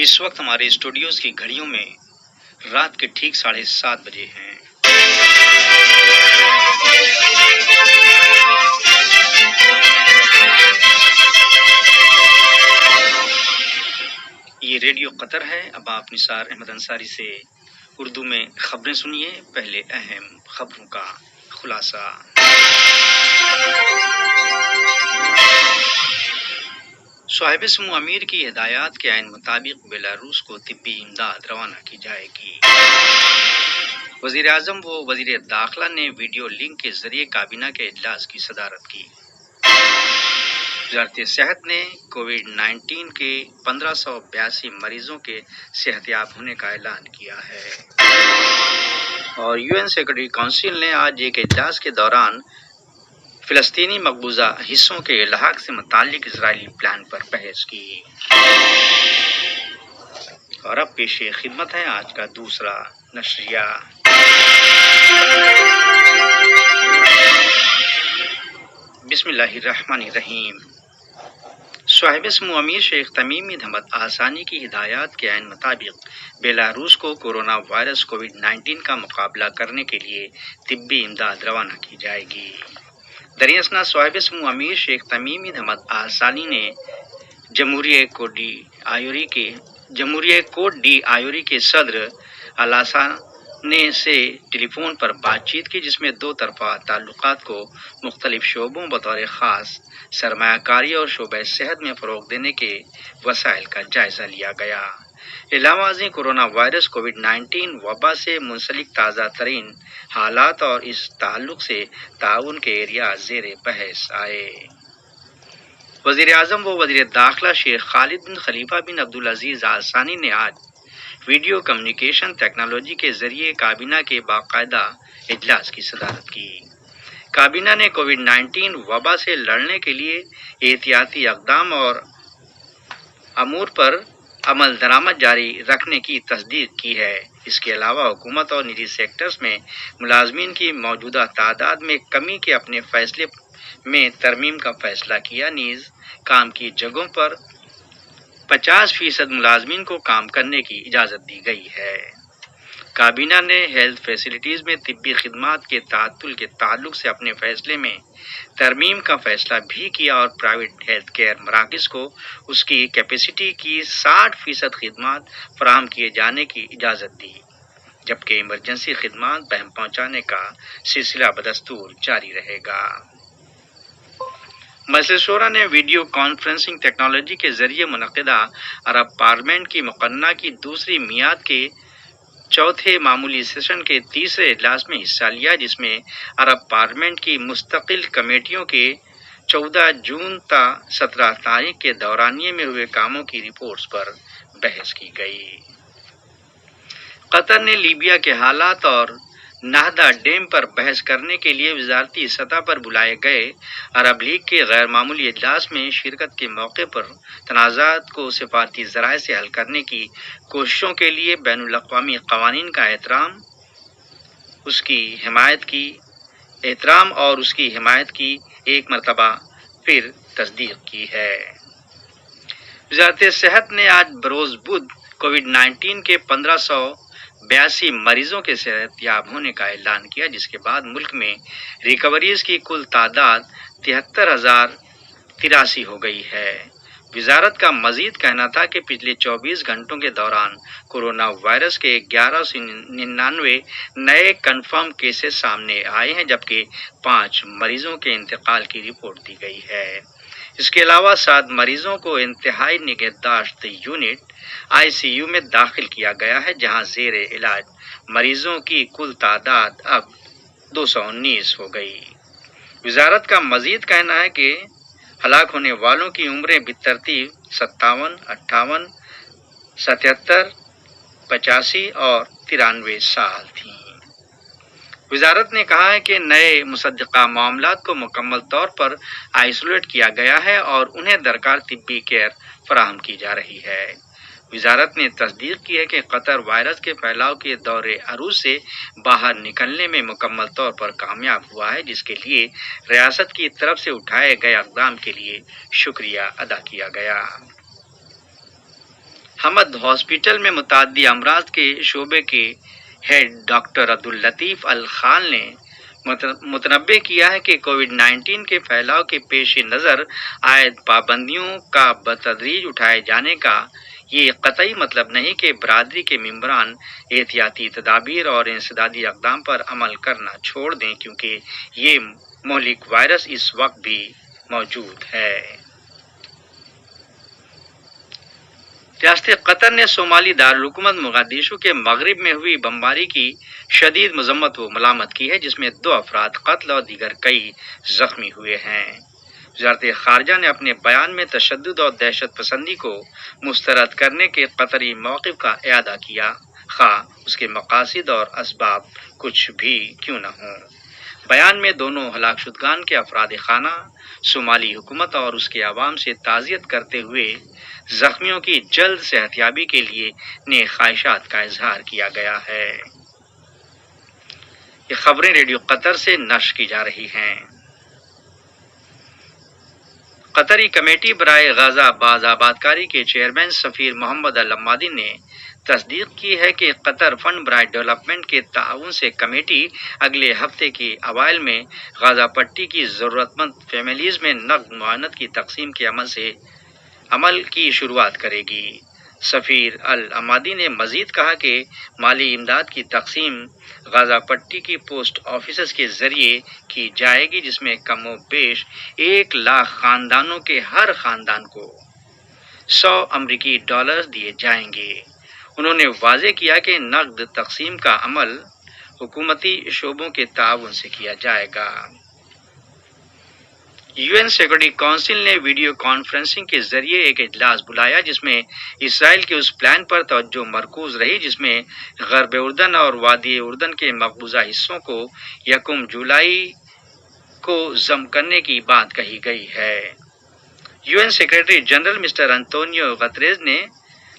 اس وقت ہمارے اسٹوڈیوز کی گھڑیوں میں رات کے ٹھیک 7:30 بجے ہیں۔ یہ ریڈیو قطر ہے۔ اب آپ نثار احمد انصاری سے اردو میں خبریں سنیے۔ پہلے اہم خبروں کا خلاصہ۔ صاحب سمو امیر کی ہدایات کے عین مطابق بیلاروس کو طبی امداد روانہ کی جائے گی۔ وزیر اعظم و وزیر داخلہ نے ویڈیو لنک کے ذریعے کابینہ کے اجلاس کی صدارت کی۔ وزارت صحت نے کووڈ-19 کے 1582 مریضوں کے صحت یاب ہونے کا اعلان کیا ہے۔ اور UN سیکورٹی کونسل نے آج ایک اجلاس کے دوران فلسطینی مقبوضہ حصوں کے الحاق سے متعلق اسرائیلی پلان پر بحث کی۔ اور اب پیش خدمت ہے آج کا دوسرا نشریہ۔ بسم اللہ الرحمن الرحیم۔ صاحب سمو امیر شیخ تمیم بن حمد آل ثانی کی ہدایات کے عین مطابق بیلاروس کو کورونا وائرس کووڈ-19 کا مقابلہ کرنے کے لیے طبی امداد روانہ کی جائے گی۔ دریں اثنا صاحب سمو امیر شیخ تمیم بن حمد آل ثانی نے جمہوریہ کوٹ ڈی آئیوری کے صدر الاسانے سے ٹیلی فون پر بات چیت کی، جس میں دو طرفہ تعلقات کو مختلف شعبوں بطور خاص سرمایہ کاری اور شعبہ صحت میں فروغ دینے کے وسائل کا جائزہ لیا گیا۔ علاوہ ازیں کورونا وائرس کووڈ-19 وبا سے منسلک تازہ ترین حالات اور اس تعلق سے تعاون کے ایریا زیر بحث آئے۔ وزیر اعظم و وزیر داخلہ شیخ خالد بن خلیفہ بن عبدالعزیز آل ثانی نے آج ویڈیو کمیونیکیشن ٹیکنالوجی کے ذریعے کابینہ کے باقاعدہ اجلاس کی صدارت کی۔ کابینہ نے کووڈ-19 وبا سے لڑنے کے لیے احتیاطی اقدام اور امور پر عمل درآمد جاری رکھنے کی تصدیق کی ہے۔ اس کے علاوہ حکومت اور نجی سیکٹرز میں ملازمین کی موجودہ تعداد میں کمی کے اپنے فیصلے میں ترمیم کا فیصلہ کیا، نیز کام کی جگہوں پر 50% ملازمین کو کام کرنے کی اجازت دی گئی ہے۔ کابینہ نے ہیلتھ فیسلٹیز میں طبی خدمات کے تعطل کے تعلق سے اپنے فیصلے میں ترمیم کا فیصلہ بھی کیا اور پرائیویٹ ہیلتھ کیئر مراکز کو اس کی کیپیسٹی کی 60% خدمات فراہم کیے جانے کی اجازت دی، جبکہ ایمرجنسی خدمات بہم پہنچانے کا سلسلہ بدستور جاری رہے گا۔ مجلس شورا نے ویڈیو کانفرنسنگ ٹیکنالوجی کے ذریعے منعقدہ عرب پارلیمنٹ کی مقننہ کی دوسری میعاد کے چوتھے معمولی سیشن کے تیسرے اجلاس میں حصہ لیا، جس میں عرب پارلیمنٹ کی مستقل کمیٹیوں کے 14 جون تا 17 تاریخ کے دورانیے میں ہوئے کاموں کی رپورٹس پر بحث کی گئی۔ قطر نے لیبیا کے حالات اور نہدہ ڈیم پر بحث کرنے کے لیے وزارتی سطح پر بلائے گئے عرب لیگ کے غیر معمولی اجلاس میں شرکت کے موقع پر تنازعات کو سفارتی ذرائع سے حل کرنے کی کوششوں کے لیے بین الاقوامی قوانین کا احترام اور اس کی حمایت کی ایک مرتبہ پھر تصدیق کی ہے۔ وزارت صحت نے آج بروز بدھ کووڈ-19 کے 1582 مریضوں کے صحت یاب ہونے کا اعلان کیا، جس کے بعد ملک میں ریکوریز کی کل تعداد 73,083 ہو گئی ہے۔ وزارت کا مزید کہنا تھا کہ پچھلے 24 گھنٹوں کے دوران کورونا وائرس کے 1199 نئے کنفرم کیسز سامنے آئے ہیں، جبکہ 5 مریضوں کے انتقال کی رپورٹ دی گئی ہے۔ اس کے علاوہ 7 مریضوں کو انتہائی نگہداشت یونٹ ICU میں داخل کیا گیا ہے، جہاں زیر علاج مریضوں کی کل تعداد اب 219 ہو گئی۔ وزارت کا مزید کہنا ہے کہ ہلاک ہونے والوں کی عمریں بالترتیب 57، 58، 77، 85 اور 93 سال تھیں۔ وزارت نے کہا ہے کہ نئے مصدقہ معاملات کو مکمل طور پر آئسولیٹ کیا گیا ہے اور انہیں درکار طبی کیئر فراہم کی جا رہی ہے۔ وزارت نے تصدیق کی ہے کہ قطر وائرس کے پھیلاؤ کے دور عروج سے باہر نکلنے میں مکمل طور پر کامیاب ہوا ہے، جس کے لیے ریاست کی طرف سے اٹھائے گئے اقدام کے لیے شکریہ ادا کیا گیا۔ حمد ہاسپٹل میں متعدی امراض کے شعبے کے ہیڈ ڈاکٹر عبداللطیف الخال نے متنبع کیا ہے کہ کووڈ 19 کے پھیلاؤ کے پیش نظر عائد پابندیوں کا بتدریج اٹھائے جانے کا یہ قطعی مطلب نہیں کہ برادری کے ممبران احتیاطی تدابیر اور انسدادی اقدام پر عمل کرنا چھوڑ دیں، کیونکہ یہ مہلک وائرس اس وقت بھی موجود ہے۔ ریاست قطر نے صومالی دارالحکومت مغدیشو کے مغرب میں ہوئی بمباری کی شدید مذمت و ملامت کی ہے، جس میں 2 افراد قتل اور دیگر کئی زخمی ہوئے ہیں۔ وزارت خارجہ نے اپنے بیان میں تشدد اور دہشت پسندی کو مسترد کرنے کے قطری موقف کا اعادہ کیا، خواہ اس کے مقاصد اور اسباب کچھ بھی کیوں نہ ہوں۔ بیان میں دونوں ہلاک شدگان کے افراد خانہ، صومالی حکومت اور اس کے عوام سے تعزیت کرتے ہوئے زخمیوں کی جلد صحتیابی کے لیے نیک خواہشات کا اظہار کیا گیا ہے۔ یہ خبریں ریڈیو قطر سے نشر کی جا رہی ہیں۔ قطری کمیٹی برائے غزہ باز آبادکاری کے چیئرمین سفیر محمد العمادی نے تصدیق کی ہے کہ قطر فنڈ برائے ڈیولپمنٹ کے تعاون سے کمیٹی اگلے ہفتے کے اوائل میں غزہ پٹی کی ضرورت مند فیملیز میں نقد معاونت کی تقسیم کے عمل کی شروعات کرے گی۔ سفیر العمادی نے مزید کہا کہ مالی امداد کی تقسیم غزہ پٹی کی پوسٹ آفیسز کے ذریعے کی جائے گی، جس میں کم و بیش 1 لاکھ خاندانوں کے ہر خاندان کو $100 دیے جائیں گے۔ انہوں نے واضح کیا کہ نقد تقسیم کا عمل حکومتی شعبوں کے تعاون سے کیا جائے گا۔ UN سیکورٹی کونسل نے ویڈیو کانفرنسنگ کے ذریعے ایک اجلاس بلایا، جس میں اسرائیل کے اس پلان پر توجہ مرکوز رہی جس میں غرب اردن اور وادی اردن کے مقبوضہ حصوں کو 1 جولائی کو ضم کرنے کی بات کہی گئی ہے۔ UN سیکریٹری جنرل مسٹر انطونیو غتریز نے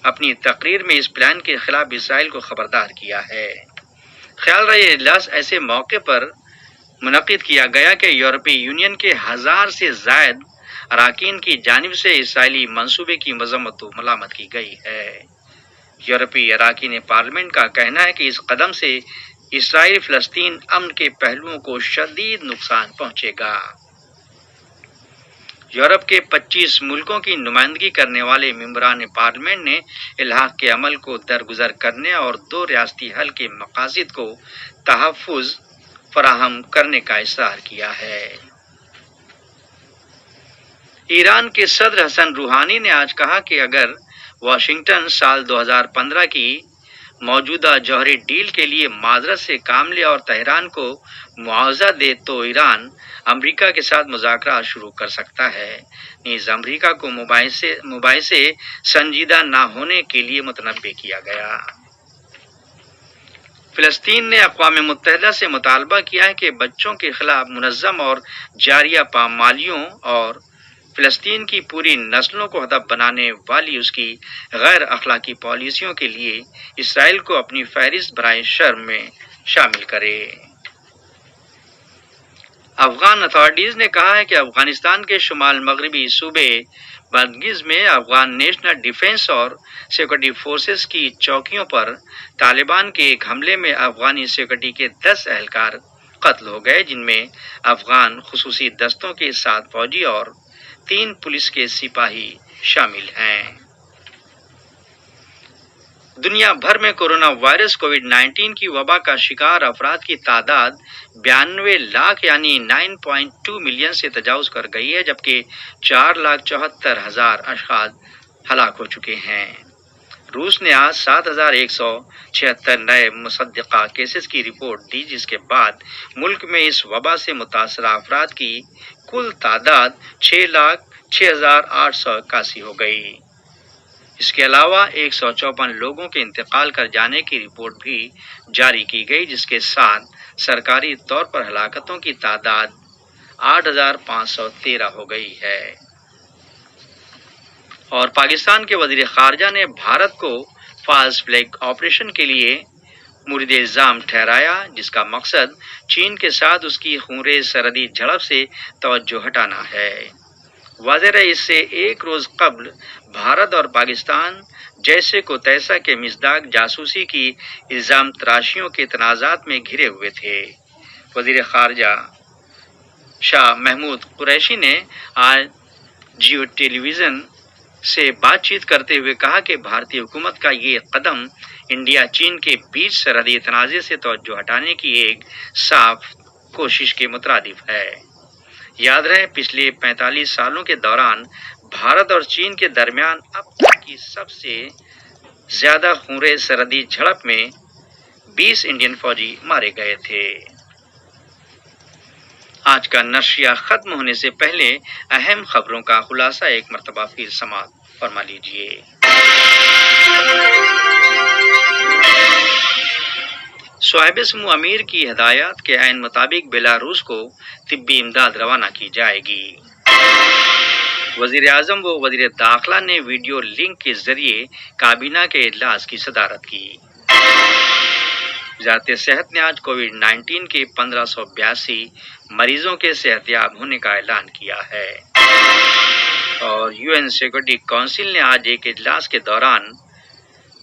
اپنی تقریر میں اس پلان کے خلاف اسرائیل کو خبردار کیا ہے۔ خیال رہا یہ اجلاس ایسے موقع پر منعقد کیا گیا کہ یورپی یونین کے 1000 سے زائد اراکین کی جانب سے اسرائیلی منصوبے کی مذمت و ملامت کی گئی ہے۔ یورپی اراکین پارلیمنٹ کا کہنا ہے کہ اس قدم سے اسرائیل فلسطین امن کے پہلوؤں کو شدید نقصان پہنچے گا۔ یورپ کے 25 ملکوں کی نمائندگی کرنے والے ممبران پارلیمنٹ نے الحاق کے عمل کو درگزر کرنے اور 2 ریاستی حل کے مقاصد کو تحفظ فراہم کرنے کا اصرار کیا ہے۔ ایران کے صدر حسن روحانی نے آج کہا کہ اگر واشنگٹن سال 2015 کی موجودہ جوہری ڈیل کے لیے معذرت سے کام لے اور تہران کو معاوضہ دے تو ایران امریکہ کے ساتھ مذاکرات شروع کر سکتا ہے۔ نیز امریکہ کو مباحثے سنجیدہ نہ ہونے کے لیے متنبع کیا گیا۔ فلسطین نے اقوام متحدہ سے مطالبہ کیا ہے کہ بچوں کے خلاف منظم اور جاریہ پامالیوں اور فلسطین کی پوری نسلوں کو ہدف بنانے والی اس کی غیر اخلاقی پالیسیوں کے لیے اسرائیل کو اپنی فہرست برائے شرم میں شامل کرے۔ افغان اتھارٹیز نے کہا ہے کہ افغانستان کے شمال مغربی صوبے بادغیس میں افغان نیشنل ڈیفنس اور سیکورٹی فورسز کی چوکیوں پر طالبان کے ایک حملے میں افغانی سیکورٹی کے 10 اہلکار قتل ہو گئے، جن میں افغان خصوصی دستوں کے 7 فوجی اور 3 پولیس کے سپاہی شامل ہیں۔ دنیا بھر میں کورونا وائرس کووڈ 19 کی وبا کا شکار افراد کی تعداد 92 لاکھ یعنی 9.2 ملین سے تجاوز کر گئی ہے، جبکہ 4,74,000 اشخاص ہلاک ہو چکے ہیں۔ روس نے آج 7,176 نئے مصدقہ کیسز کی رپورٹ دی، جس کے بعد ملک میں اس وبا سے متاثرہ افراد کی کل تعداد 6,06,881 ہو گئی۔ اس کے علاوہ 154 لوگوں کے انتقال کر جانے کی رپورٹ بھی جاری کی گئی، جس کے ساتھ سرکاری طور پر ہلاکتوں کی تعداد 8,513 ہو گئی ہے۔ اور پاکستان کے وزیر خارجہ نے بھارت کو فالس فلیگ آپریشن کے لیے مورد الزام ٹھہرایا، جس کا مقصد چین کے ساتھ اس کی خونریز سرحدی جھڑپ سے توجہ ہٹانا ہے۔ واضح ہے اس سے ایک روز قبل بھارت اور پاکستان جیسے کو تیسا کے مصداق جاسوسی کی الزام تراشیوں کے تنازعات میں گھرے ہوئے تھے۔ وزیر خارجہ شاہ محمود قریشی نے آج جیو ٹیلی ویژن سے بات چیت کرتے ہوئے کہا کہ بھارتی حکومت کا یہ قدم انڈیا چین کے بیچ سرحدی تنازع سے توجہ ہٹانے کی ایک صاف کوشش کے مترادف ہے۔ یاد رہے پچھلے 45 سالوں کے دوران بھارت اور چین کے درمیان اب تک کی سب سے زیادہ خونریز سرحدی جھڑپ میں 20 انڈین فوجی مارے گئے تھے۔ آج کا نشریہ ختم ہونے سے پہلے اہم خبروں کا خلاصہ ایک مرتبہ پھر سماعت فرما لیجیے۔ صاحب سمو امیر کی ہدایات کے عین مطابق بیلاروس کو طبی امداد روانہ کی جائے گی۔ وزیر اعظم و وزیر داخلہ نے ویڈیو لنک کے ذریعے کابینہ کے اجلاس کی صدارت کی۔ وزارت صحت نے آج کووڈ 19 کے 1582 مریضوں کے صحت یاب ہونے کا اعلان کیا ہے، اور یو این سیکورٹی کونسل نے آج ایک اجلاس کے دوران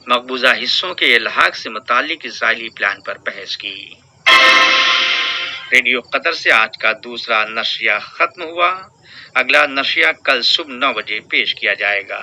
مقبوضہ حصوں کے الحاق سے متعلق اسرائیلی پلان پر بحث کی۔ ریڈیو قطر سے آج کا دوسرا نشریہ ختم ہوا۔ اگلا نشریہ کل صبح 9 بجے پیش کیا جائے گا۔